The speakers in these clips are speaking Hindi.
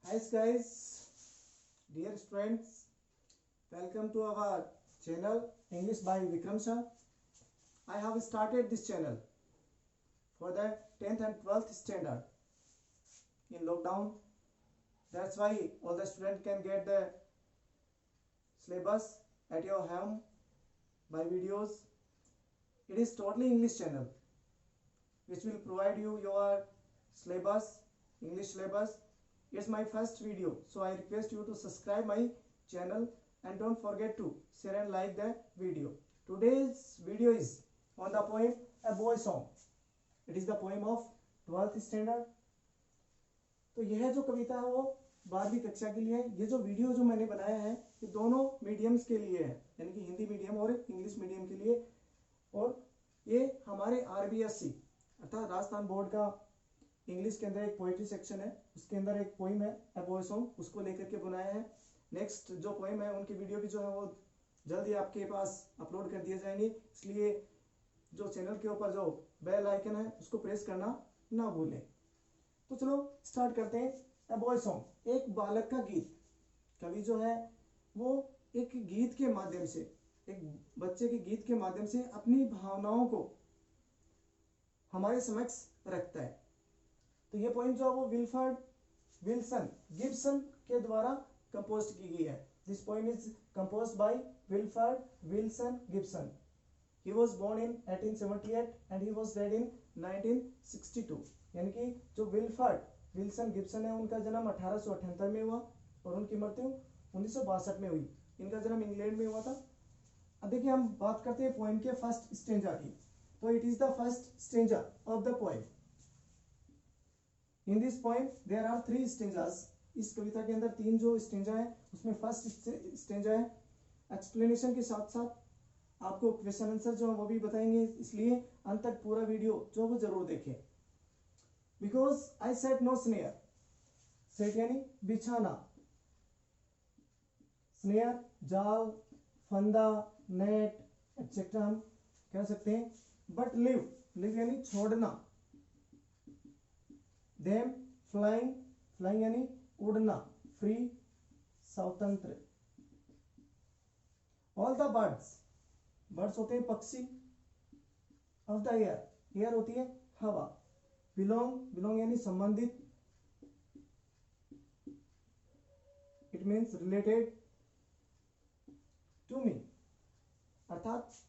Hi guys, dear students, welcome to our channel English by Vikram sir. I have started this channel for the 10th and 12th standard in lockdown. That's why all the students can get the syllabus at your home by videos. It is totally English channel which will provide you your syllabus, English syllabus. It's my first video, so I request you to subscribe my channel and don't forget to share and like the video. Today's video is on the poem A Boy Song. It is the poem of 12th standard. तो यह जो कविता है वो 12वीं कक्षा के लिए है. ये जो वीडियो जो मैंने बनाया है ये दोनों मीडियम्स के लिए है, यानी कि हिंदी मीडियम और इंग्लिश मीडियम के लिए. और ये हमारे RBSC अर्थात राजस्थान बोर्ड का इंग्लिश के अंदर एक पोइट्री सेक्शन है, उसके अंदर एक पोइम है ए बॉय सॉन्ग, उसको लेकर के बनाया है. नेक्स्ट जो पोइम है उनकी वीडियो भी जो है वो जल्दी आपके पास अपलोड कर दिए जाएंगे, इसलिए जो चैनल के ऊपर जो बेल आइकन है उसको प्रेस करना ना भूलें. तो चलो स्टार्ट करते हैं. ए बॉय सॉन्ग, एक बालक का गीत. कवि जो है वो एक गीत के माध्यम से, एक बच्चे के गीत के माध्यम से अपनी भावनाओं को हमारे समक्ष रखता है. तो ये पोइम जो है वो विल्फर्ड विल्सन गिब्सन के द्वारा कंपोज की गई है. This poem is composed by Wilfred Wilson Gibson. He was born in 1878 and he was dead in 1962. यानी कि जो विल्फर्ड विल्सन गिब्सन है उनका जन्म 1878 में हुआ और उनकी मृत्यु 1962 में हुई. इनका जन्म इंग्लैंड में हुआ था. अब देखिए हम बात करते हैं पोइम के फर्स्ट स्टेंजा की. तो it is the first stanza of the poem. In this poem there are 3 stanzas. इस कविता के अंदर 3 जो स्टेंजा है उसमें फर्स्ट स्टेंजा है. एक्सप्लेनेशन के साथ साथ आपको क्वेश्चन आंसर जो है वो भी बताएंगे, इसलिए अंत तक पूरा वीडियो जो वो जरूर देखें. Because I set no snare. Set यानी बिछाना, स्नेयर जाल, फंदा, नेट एक्सेट्रा हम कह सकते हैं. बट लिव, लिव यानी छोड़ना. देम फ्लाइंग, फ्लाइंग यानी उड़ना, फ्री स्वतंत्र. ऑल द बर्ड्स, बर्ड्स होते हैं पक्षी. ऑफ द एयर, एयर होती है हवा. बिलोंग, बिलोंग यानी संबंधित. It means related to me. अर्थात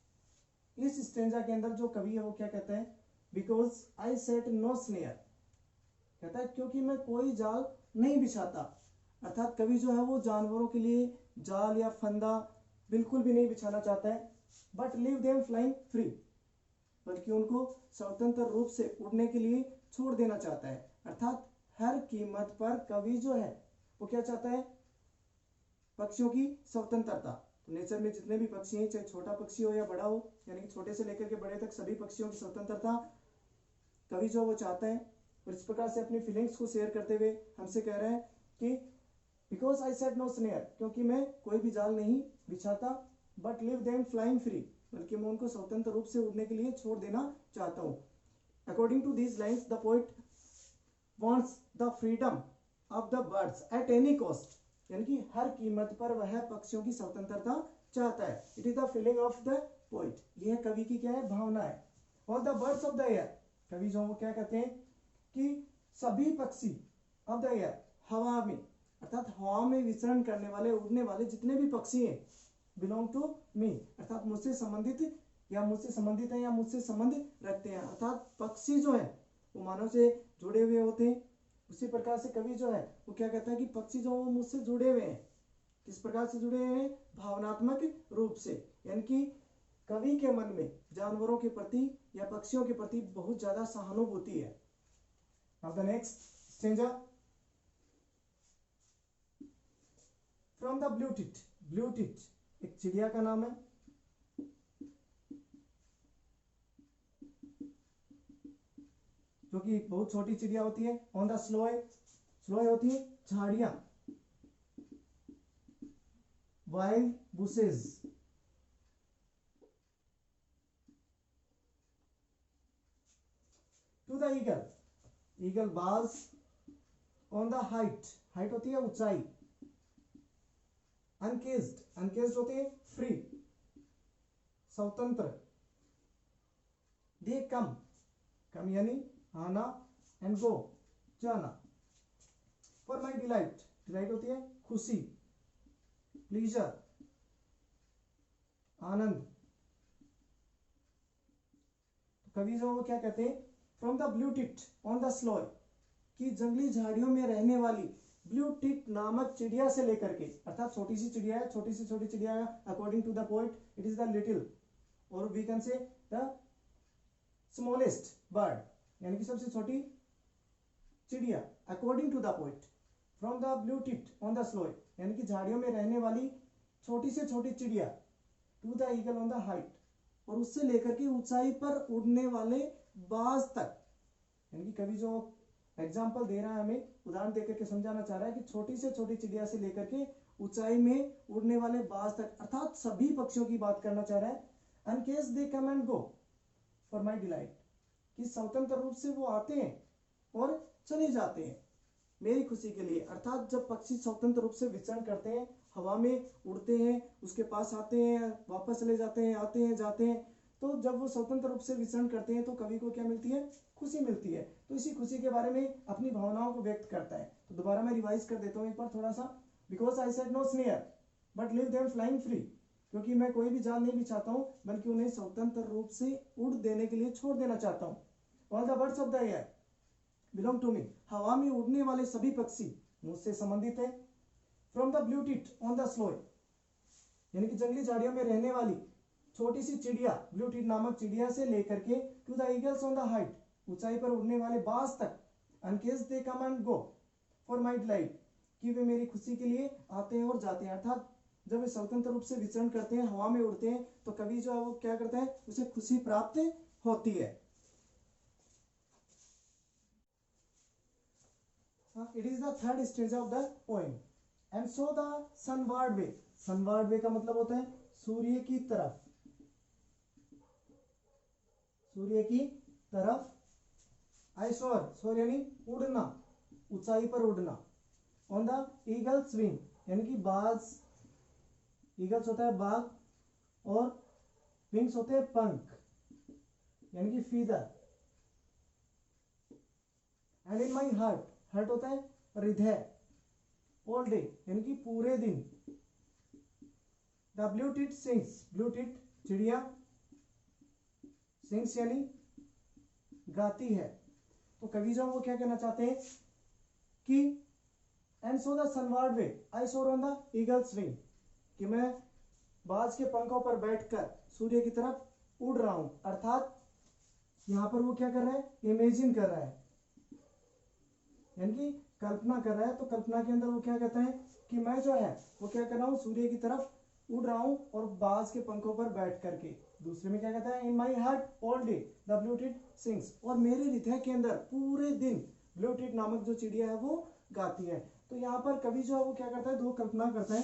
इस स्टेंजा के अंदर जो कवि है वो क्या कहता है, because I set no snare. कहता है क्योंकि मैं कोई जाल नहीं बिछाता. अर्थात कवि जो है वो जानवरों के लिए जाल या फंदा बिल्कुल भी नहीं बिछाना चाहता है. But leave them flying free, बल्कि उनको स्वतंत्र रूप से उड़ने के लिए छोड़ देना चाहता है. अर्थात हर कीमत पर कवि जो है वो क्या चाहता है, पक्षियों की स्वतंत्रता. तो नेचर में जितने भी पक्षी हैं, चाहे छोटा पक्षी हो या बड़ा हो, यानी कि छोटे से लेकर के बड़े तक सभी पक्षियों की स्वतंत्रता कवि जो वो चाहता है. और इस प्रकार से अपनी फीलिंग्स को शेयर करते हुए हमसे कह रहे हैं कि because I set no snare, क्योंकि मैं कोई भी जाल नहीं बिछाता. But leave them flying free, बल्कि मैं उनको स्वतंत्र रूप से उड़ने के लिए छोड़ देना चाहता हूँ. According to these lines the poet wants the freedom of the birds at any cost. यानी कि हर कीमत पर वह पक्षियों की स्वतंत्रता चाहता है. It is the feeling of the poet. यह कवि की क्या है, भावना है. All the birds of the air, कवि जो वो क्या कहते हैं कि सभी पक्षी ऑफ द एयर, हवा में, अर्थात हवा में विचरण करने वाले, उड़ने वाले जितने भी पक्षी हैं, बिलोंग टू मी, अर्थात मुझसे संबंधित या मुझसे संबंधित है या मुझसे संबंध रखते हैं. अर्थात पक्षी जो है वो मानव से जुड़े हुए होते हैं. उसी प्रकार से कवि जो है वो क्या कहता है कि पक्षी जो वो मुझसे जुड़े हुए हैं. किस प्रकार से जुड़े हुए हैं, भावनात्मक रूप से. यानी कि कवि के मन में जानवरों के प्रति या पक्षियों के प्रति बहुत ज्यादा सहानुभूति है. Now the next stanza, from the blue tit. blue tit एक चिड़िया का नाम है. जो कि बहुत छोटी चिड़िया होती है. ऑन द स्लोए, स्लोए होती है झाड़ियां, wild bushes. To the eagle, eagle बाज ऑन द हाइट, हाइट होती है ऊंचाई, अनकेज्ड, अनकेज्ड होते हैं फ्री, स्वतंत्र, दे कम, कम यानी आना, एंड गो जाना। फॉर माई डिलाइट, डिलाइट होती है खुशी, प्लीजर, आनंद। कवि जो वो क्या कहते हैं, from the blue tit on the sloe, कि जंगली झाड़ियों में रहने वाली ब्लू टिट नामक चिड़िया से लेकर के, अर्थात छोटी सी चिड़िया है, छोटी सी छोटी चिड़िया है, according to the poet it is the little, और we can say the smallest bird, यानी कि सबसे छोटी चिड़िया, according to the poet, from the blue tit on the sloe, यानी कि झाड़ियों में रहने वाली छोटी से छोटी चिड़िया, to the eagle on the height, और उससे लेकर के ऊंचाई पर उड़ने वाले बाज तक, यानी कि कवि जो एग्जाम्पल दे रहा है, हमें उदाहरण देकर के समझाना चाह रहा है कि छोटी से छोटी चिड़िया से लेकर के ऊंचाई में उड़ने वाले बाज तक, अर्थात सभी पक्षियों की बात करना चाह रहा है। Uncaged they come and go for my delight, कि स्वतंत्र रूप से वो आते हैं और चले जाते हैं मेरी खुशी के लिए, अर्थात जब पक्षी स्वतंत्र रूप से विचरण करते हैं, हवा में उड़ते हैं, उसके पास आते हैं, वापस चले जाते हैं, आते हैं, जाते हैं, तो जब वो स्वतंत्र रूप से विचरण करते हैं तो कवि को क्या मिलती है, खुशी मिलती है। तो इसी खुशी के बारे में अपनी भावनाओं को व्यक्त करता है। तो दोबारा मैं रिवाइज कर देता हूँ एक बार थोड़ा सा। Because I said no snare but leave them flying free, क्योंकि मैं कोई भी जाल नहीं बिछाता हूँ बल्कि उन्हें स्वतंत्र रूप से उड़ देने के लिए छोड़ देना चाहता हूँ। All the birds of the air belong to me, हवा में उड़ने वाले सभी पक्षी मुझसे संबंधित है। From the blue tit on the sloe, यानी कि जंगली झाड़ियों में रहने वाली छोटी सी चिड़िया, ब्लू टिट नामक चिड़िया से लेकर के to the eagles on the height, ऊंचाई पर उड़ने वाले बाज तक, uncaged they come and go for my delight, कि वे मेरी खुशी के लिए आते हैं और जाते हैं, अर्थात जब वे स्वतंत्र रूप से विचरण करते हैं, हवा में उड़ते हैं, तो कवि जो है वो क्या करता है, उसे खुशी प्राप्त होती है। It is the third stage of the poem. And so the sunward way, sunward way का मतलब होता है सूर्य की तरफ, सूर्य की तरफ। I soar, soar यानी उड़ना, ऊंचाई पर उड़ना। On the eagle's wing, यानी कि बाज, ईगल्स होता है बाघ, और विंग्स होते हैं पंख, यानी कि feather. And in my heart, heart होता है हृदय, ऑल डे यानी कि पूरे दिन। The blue tit sings, blue tit चिड़िया, सिंग्स यानी गाती है। तो कवि जो वो क्या कहना चाहते हैं कि एंड सो द सनवार्ड वे आई सोर ऑन द ईगल्स विंग, कि मैं बाज के पंखों पर बैठकर सूर्य की तरफ उड़ रहा हूं, अर्थात यहां पर वो क्या कर रहा है, इमेजिन कर रहा है, यानी कि कल्पना कर रहा है। तो कल्पना के अंदर वो क्या कहता है कि मैं जो है वो क्या कर रहा हूँ, सूर्य की तरफ उड़ रहा हूँ और बाज के पंखों पर बैठ करके। दूसरे में क्या कहता है, in my heart all day the blue tit sings, और मेरे हृदय के अंदर पूरे दिन ब्लू टिट नामक जो चिड़िया है वो गाती है। तो यहाँ पर कवि जो है वो क्या करता है, दो कल्पना करता है,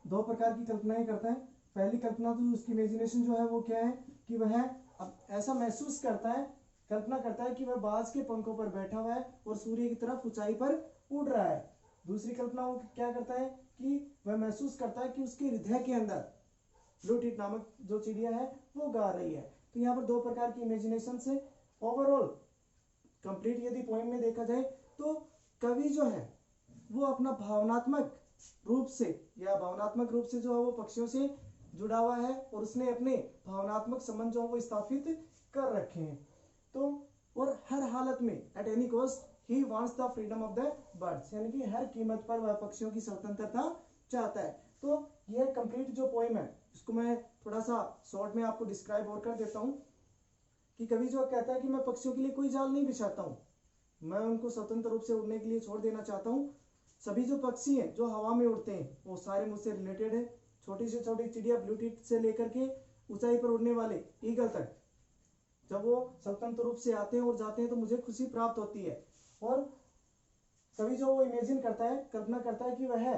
दो प्रकार की कल्पनाएं करता है। पहली कल्पना तो उसकी इमेजिनेशन जो है वो क्या है कि वह अब ऐसा महसूस करता है, कल्पना करता है कि वह बाज के पंखों पर बैठा हुआ है और सूर्य की तरफ ऊंचाई पर उड़ रहा है। दूसरी कल्पना वो क्या करता है कि वह महसूस करता है कि उसके हृदय के अंदर ब्लू टिट नामक जो चिड़िया है वो गा रही है। तो यहाँ पर दो प्रकार की इमेजिनेशन से ओवरऑल कंप्लीट यदि पोएम में देखा जाए तो कवि जो है वो अपना भावनात्मक रूप से या भावनात्मक रूप से जो है वो पक्षियों से जुड़ा हुआ है और उसने अपने भावनात्मक संबंध जो है वो स्थापित कर रखे हैं। तो और हर हालत में eight any cost he wants the freedom of the birds, यानी कि हर कीमत पर वह पक्षियों की स्वतंत्रता चाहता है। तो यह कंप्लीट जो पोएम है इसको मैं थोड़ा सा शॉर्ट में आपको डिस्क्राइब और कर देता हूँ कि कवि जो कहता है कि मैं पक्षियों के लिए कोई जाल नहीं बिछाता हूँ, मैं उनको स्वतंत्र रूप से उड़ने के लिए छोड़ देना चाहता हूँ। सभी जो पक्षी हैं जो हवा में उड़ते हैं वो सारे मुझसे रिलेटेड है, छोटी से छोटी चिड़िया ब्लू टिट से लेकर के ऊंचाई पर उड़ने वाले ईगल तक, जब वो स्वतंत्र रूप से आते हैं और जाते हैं तो मुझे खुशी प्राप्त होती है। और कवि जो वो इमेजिन करता है, कल्पना करता है कि वह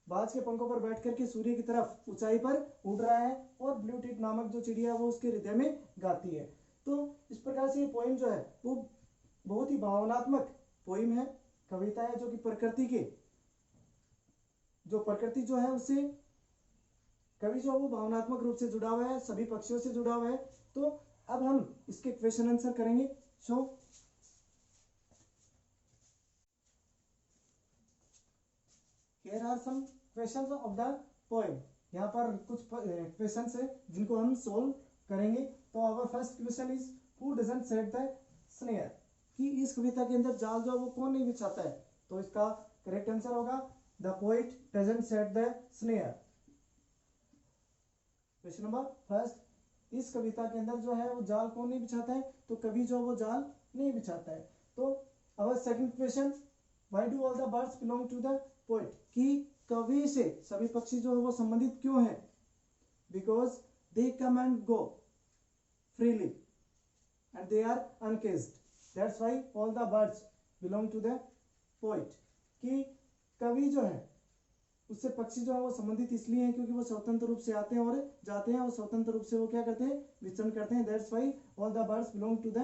बाज के पंखों पर बैठ करके सूर्य की तरफ ऊंचाई पर उड़ रहा है और ब्लू टिट नामक जो चिड़िया है वो उसके हृदय में गाती है। तो इस प्रकार से ये पोएम जो है वो बहुत ही भावनात्मक पोएम है कविता है जो कि प्रकृति जो है उससे कवि जो वो भावनात्मक रूप से जुड़ा हुआ है, सभी पक्षियों से जुड़ा हुआ है। तो अब हम इसके क्वेश्चन आंसर करेंगे। So here are some questions of the poem. यहाँ पर कुछ क्वेश्चंस है जिनको हम सोल्व करेंगे। तो our first question is who doesn't set the snare, कि इस कविता के अंदर जाल जो वो कौन नहीं बिछाता है। तो इसका करेक्ट आंसर होगा the poet doesn't set the snare. Question number first, इस कविता के अंदर जो है वो जाल कौन नहीं बिछाता है, तो कवि जो वो जाल नहीं बिछाता है। तो our second question, why do all the birds belong to the poet, कि कवि से सभी पक्षी जो है वो संबंधित क्यों है। Because they come and go freely and they are uncaged, that's why all the birds belong to the poet, कि कवि जो है उससे पक्षी जो है वो संबंधित इसलिए हैं क्योंकि वो स्वतंत्र रूप से आते हैं और जाते हैं, और स्वतंत्र रूप से वो क्या करते हैं, विचरण करते हैं। That's why all the birds belong to the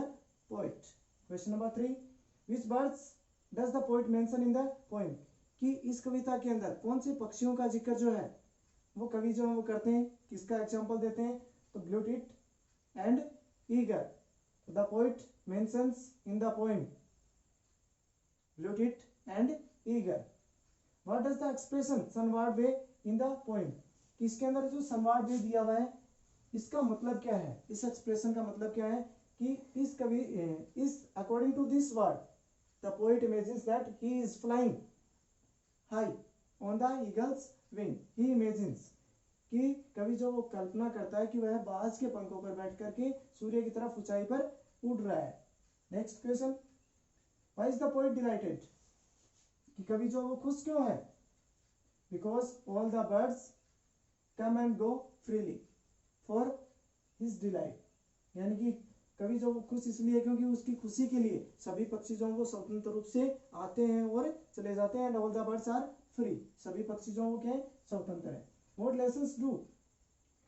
poet. Question number 3, which birds does the poet mention in the poem, कि इस कविता के अंदर कौन से पक्षियों का जिक्र जो है वो कवि जो है वो करते हैं, किसका एग्जाम्पल देते हैं। तो blue tit and eager, the poet mentions in the poem blue tit and eager. What does the expression sunward way in the poem, कि इसके अंदर जो sunward way दिया हुआ है इसका मतलब क्या है, इस एक्सप्रेशन का मतलब क्या है, कि इस कवि इस according to this word the poet imagines that he is flying high on the eagle's wing। he imagines, कि कवि जो वो कल्पना करता है कि वह बाज के पंखों पर बैठ करके सूर्य की तरफ ऊंचाई पर उड़ रहा है। Next question, why is the poet delighted, कि कवि जो वो खुश क्यों है। Because all the birds come and go freely for his delight, यानी कि कवि जो वो खुश इसलिए क्योंकि उसकी खुशी के लिए सभी पक्षी जो वो स्वतंत्र रूप से आते हैं और चले जाते हैं। And all the birds are free, सभी पक्षी जो वो क्या है, स्वतंत्र है। What lessons do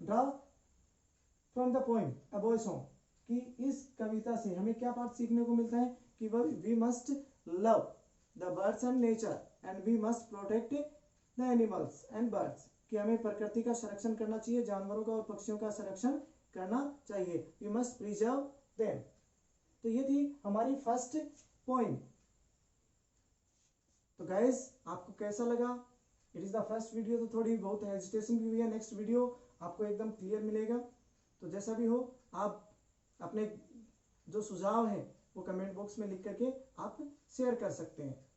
draw from the poem a boy song, कि इस कविता से हमें क्या पाठ सीखने को मिलता है, कि we must love the birds and nature and we must protect the animals and birds, कि हमें प्रकृति का संरक्षण करना चाहिए, जानवरों का और पक्षियों का संरक्षण करना चाहिए। we must preserve them। तो ये थी हमारी फर्स्ट पॉइंट। तो गाइस आपको कैसा लगा, it is the first video तो थोड़ी बहुत हेजिटेशन भी हुई है, नेक्स्ट वीडियो आपको एकदम क्लियर मिलेगा। तो जैसा भी हो आप अपने जो सुझाव है वो कमेंट बॉक्स में लिख करके आप शेयर कर सकते हैं।